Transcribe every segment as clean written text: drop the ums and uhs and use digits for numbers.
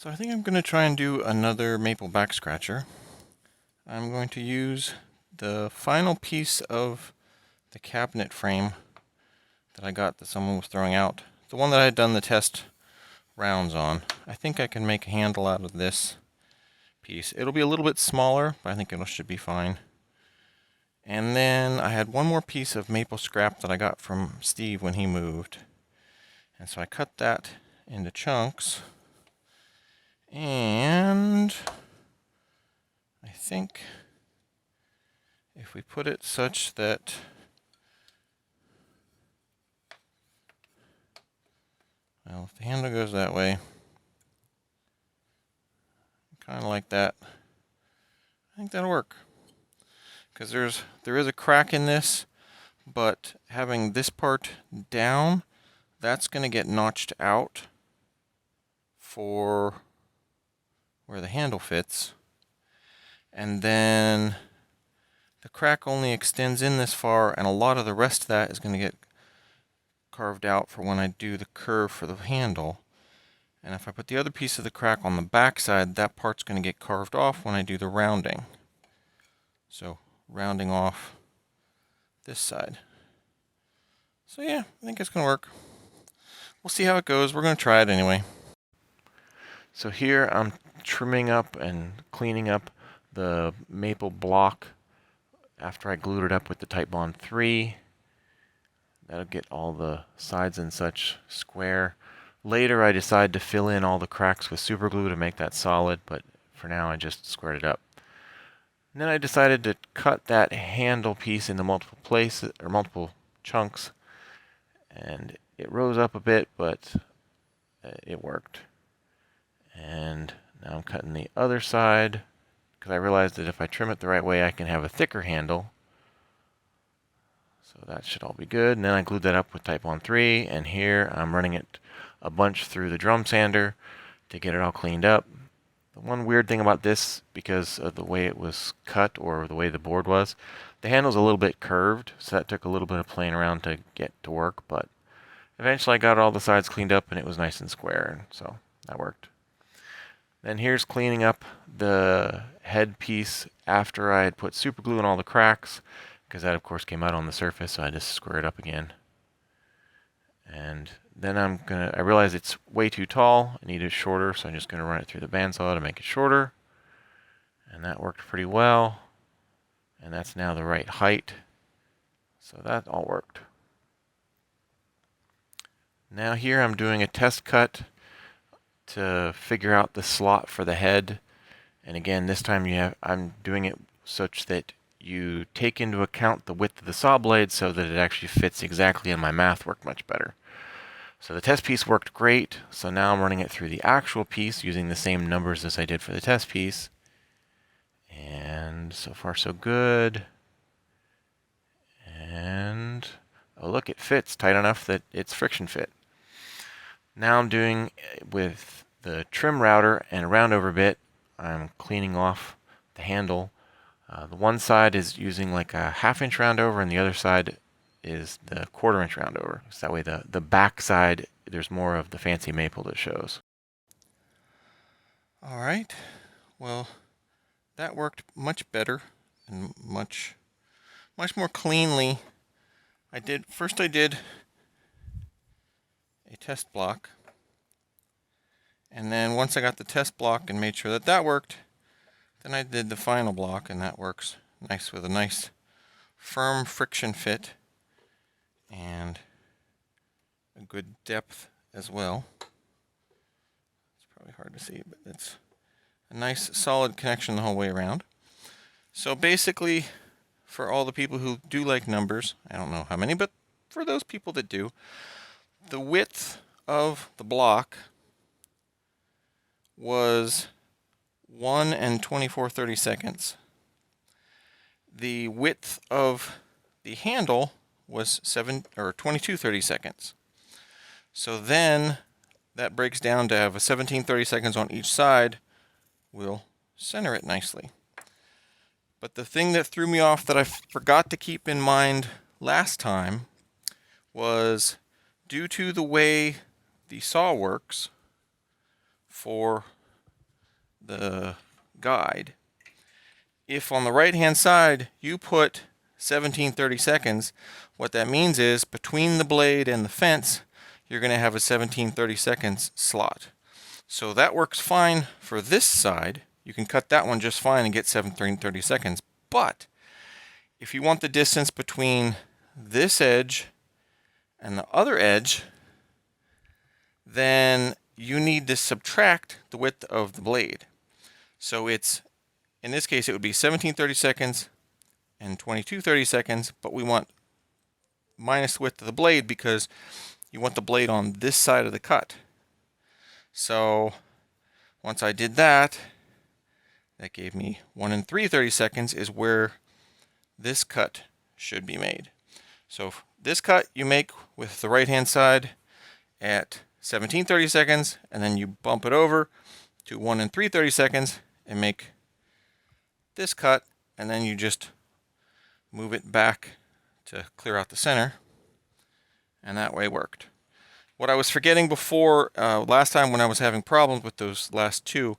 So I think I'm going to try and do another maple back scratcher. I'm going to use the final piece of the cabinet frame that I got that someone was throwing out. The one that I had done the test rounds on. I think I can make a handle out of this piece. It'll be a little bit smaller, but I think it should be fine. And then I had one more piece of maple scrap that I got from Steve when he moved. And so I cut that into chunks. And I think if we put it such that well, if the handle goes that way, kind of like that, I think that'll work. Because there is a crack in this, but having this part down, that's going to get notched out for where the handle fits. And then the crack only extends in this far, and a lot of the rest of that is going to get carved out for when I do the curve for the handle. And if I put the other piece of the crack on the back side, that part's going to get carved off when I do the rounding. So rounding off this side. So yeah, I think it's going to work. We'll see how it goes. We're going to try it anyway. So here I'm trimming up and cleaning up the maple block after I glued it up with the Titebond 3. That'll get all the sides and such square. Later I decide to fill in all the cracks with super glue to make that solid, but for now I just squared it up. And then I decided to cut that handle piece into multiple places or multiple chunks, and it rose up a bit, but it worked. And now I'm cutting the other side because I realized that if I trim it the right way I can have a thicker handle. So that should all be good. And then I glued that up with Titebond 3, and here I'm running it a bunch through the drum sander to get it all cleaned up. The one weird thing about this, because of the way it was cut or the way the board was, the handle's a little bit curved, so that took a little bit of playing around to get to work, but eventually I got all the sides cleaned up and it was nice and square, so that worked. Then here's cleaning up the head piece after I had put super glue in all the cracks, because that of course came out on the surface, so I just square it up again. And then I realize it's way too tall. I need it shorter, so I'm just gonna run it through the bandsaw to make it shorter. And that worked pretty well. And that's now the right height. So that all worked. Now here I'm doing a test cut to figure out the slot for the head. And again, this time I'm doing it such that you take into account the width of the saw blade so that it actually fits exactly, and my math worked much better. So the test piece worked great, so now I'm running it through the actual piece using the same numbers as I did for the test piece. And so far so good. And oh look, it fits tight enough that it's friction fit. Now I'm doing with the trim router and a roundover bit, I'm cleaning off the handle. The one side is using like a 1/2 inch roundover, and the other side is the 1/4 inch roundover. So that way the back side, there's more of the fancy maple that shows. All right, well, that worked much better and much more cleanly. First I did a test block, and then once I got the test block and made sure that that worked, then I did the final block, and that works nice with a nice firm friction fit and a good depth as well. It's probably hard to see, but it's a nice solid connection the whole way around. So basically, for all the people who do like numbers, I don't know how many, but for those people that do, the width of the block was 1 and 24/32. The width of the handle was 22/32. So then that breaks down to have a 17/32 on each side. We'll center it nicely. But the thing that threw me off that I forgot to keep in mind last time was, due to the way the saw works for the guide, if on the right hand side you put 1730 seconds, what that means is between the blade and the fence, you're going to have a 1730 seconds slot. So that works fine for this side. You can cut that one just fine and get 1730 seconds. But if you want the distance between this edge and the other edge, then you need to subtract the width of the blade. So it's, in this case, it would be 1730 seconds and 2230 seconds, but we want minus the width of the blade because you want the blade on this side of the cut. So once I did that, that gave me 1 and 3/30 seconds is where this cut should be made. So this cut you make with the right hand side at 1730 seconds, and then you bump it over to 1 and 3/30 seconds and make this cut, and then you just move it back to clear out the center, and that way worked. What I was forgetting before, last time when I was having problems with those last two,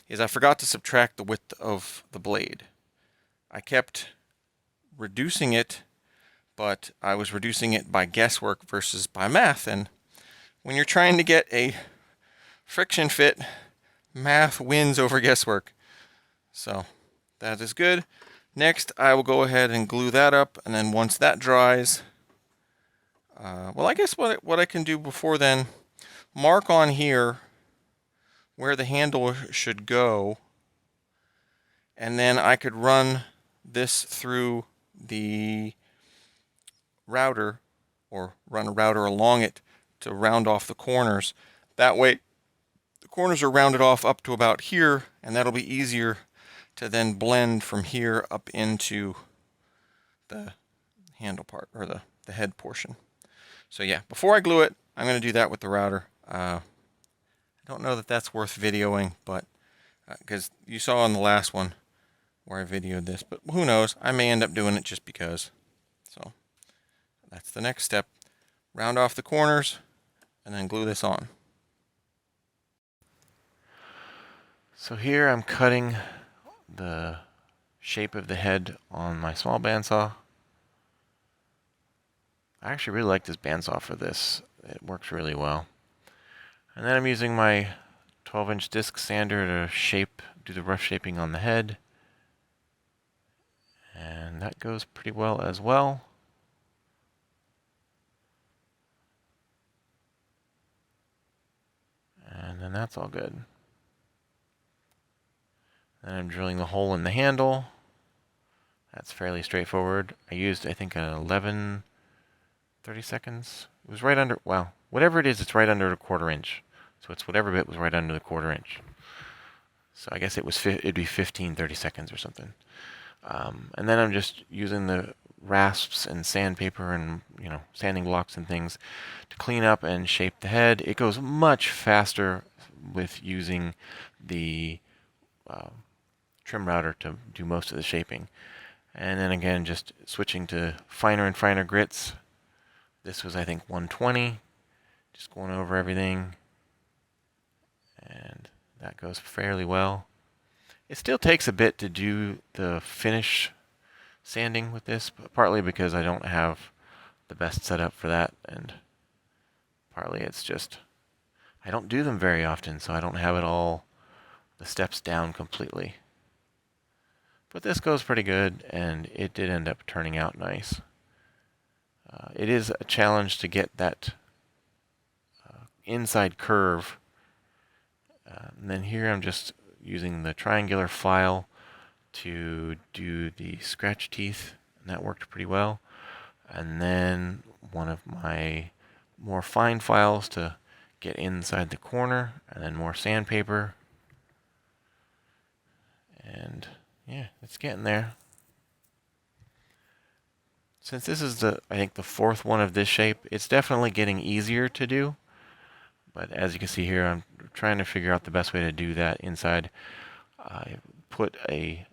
is I forgot to subtract the width of the blade. I kept reducing it, but I was reducing it by guesswork versus by math, and when you're trying to get a friction fit, math wins over guesswork. So that is good. Next, I will go ahead and glue that up, and then once that dries, well, I guess what I can do before then, mark on here where the handle should go, and then I could run this through the router, or run a router along it to round off the corners. That way, the corners are rounded off up to about here, and that'll be easier to then blend from here up into the handle part, or the head portion. So yeah, before I glue it, I'm going to do that with the router. I don't know that that's worth videoing, but because you saw in the last one where I videoed this, but who knows, I may end up doing it just because. So that's the next step. Round off the corners and then glue this on. So here I'm cutting the shape of the head on my small bandsaw. I actually really like this bandsaw for this. It works really well. And then I'm using my 12-inch disc sander to do the rough shaping on the head. And that goes pretty well as well. And then that's all good. Then I'm drilling the hole in the handle. That's fairly straightforward. I used, I think, an 30 seconds. It was right under, well, whatever it is, it's right under a 1/4 inch. So it's whatever bit was right under the 1/4 inch. So I guess it'd be 30 seconds or something. And then I'm just using the rasps and sandpaper and, sanding blocks and things to clean up and shape the head. It goes much faster with using the trim router to do most of the shaping. And then again, just switching to finer and finer grits. This was, I think, 120. Just going over everything. And that goes fairly well. It still takes a bit to do the finish sanding with this, partly because I don't have the best setup for that, and partly it's just I don't do them very often, so I don't have it all the steps down completely. But this goes pretty good, and it did end up turning out nice. It is a challenge to get that inside curve. And then here I'm just using the triangular file to do the scratch teeth, and that worked pretty well. And then one of my more fine files to get inside the corner, and then more sandpaper. And yeah, it's getting there. Since this is I think the 4th one of this shape, it's definitely getting easier to do. But as you can see here, I'm trying to figure out the best way to do that inside. I put a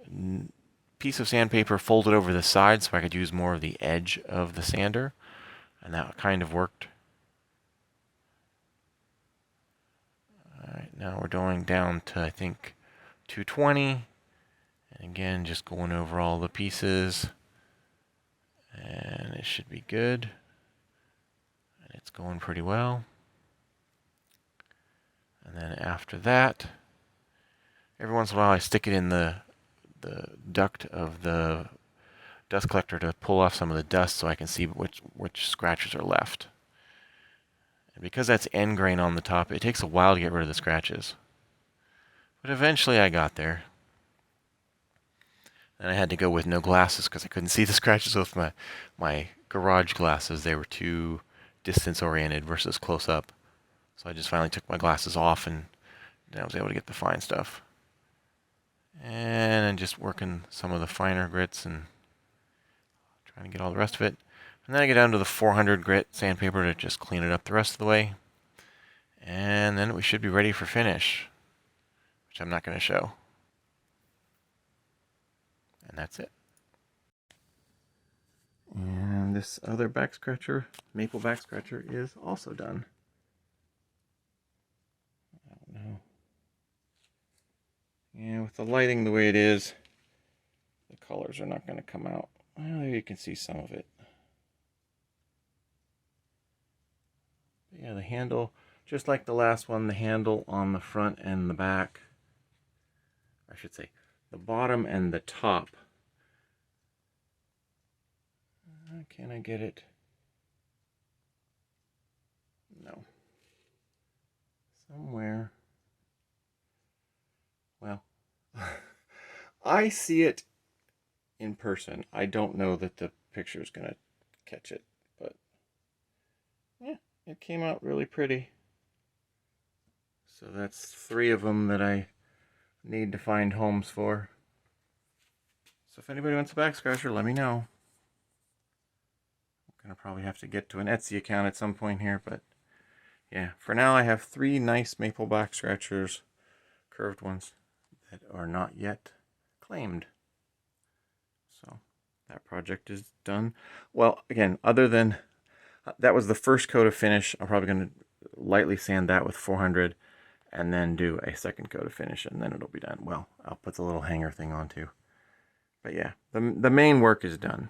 piece of sandpaper folded over the side so I could use more of the edge of the sander, and that kind of worked. Alright, now we're going down to, I think, 220. And again, just going over all the pieces. And it should be good. And it's going pretty well. And then after that, every once in a while I stick it in the duct of the dust collector to pull off some of the dust so I can see which scratches are left. And because that's end grain on the top, it takes a while to get rid of the scratches. But eventually I got there. And I had to go with no glasses because I couldn't see the scratches with my garage glasses. They were too distance oriented versus close up. So I just finally took my glasses off and then I was able to get the fine stuff. And I'm just working some of the finer grits and trying to get all the rest of it. And then I get down to the 400 grit sandpaper to just clean it up the rest of the way. And then we should be ready for finish, which I'm not going to show. And that's it. And this other back scratcher, maple back scratcher, is also done. I don't know. Yeah, with the lighting the way it is, the colors are not going to come out. Well, you can see some of it. But yeah, the handle, just like the last one, the handle on the front and the back, I should say, the bottom and the top. Can I get it? No. Somewhere. Well, I see it in person. I don't know that the picture is going to catch it, but yeah, it came out really pretty. So that's 3 of them that I need to find homes for. So if anybody wants a back scratcher, let me know. I'm going to probably have to get to an Etsy account at some point here, but yeah, for now I have 3 nice maple back scratchers, curved ones, that are not yet claimed. So that project is done. Well, again, other than that was the first coat of finish. I'm probably going to lightly sand that with 400 and then do a second coat of finish and then it'll be done. Well, I'll put the little hanger thing on too. But yeah, the main work is done.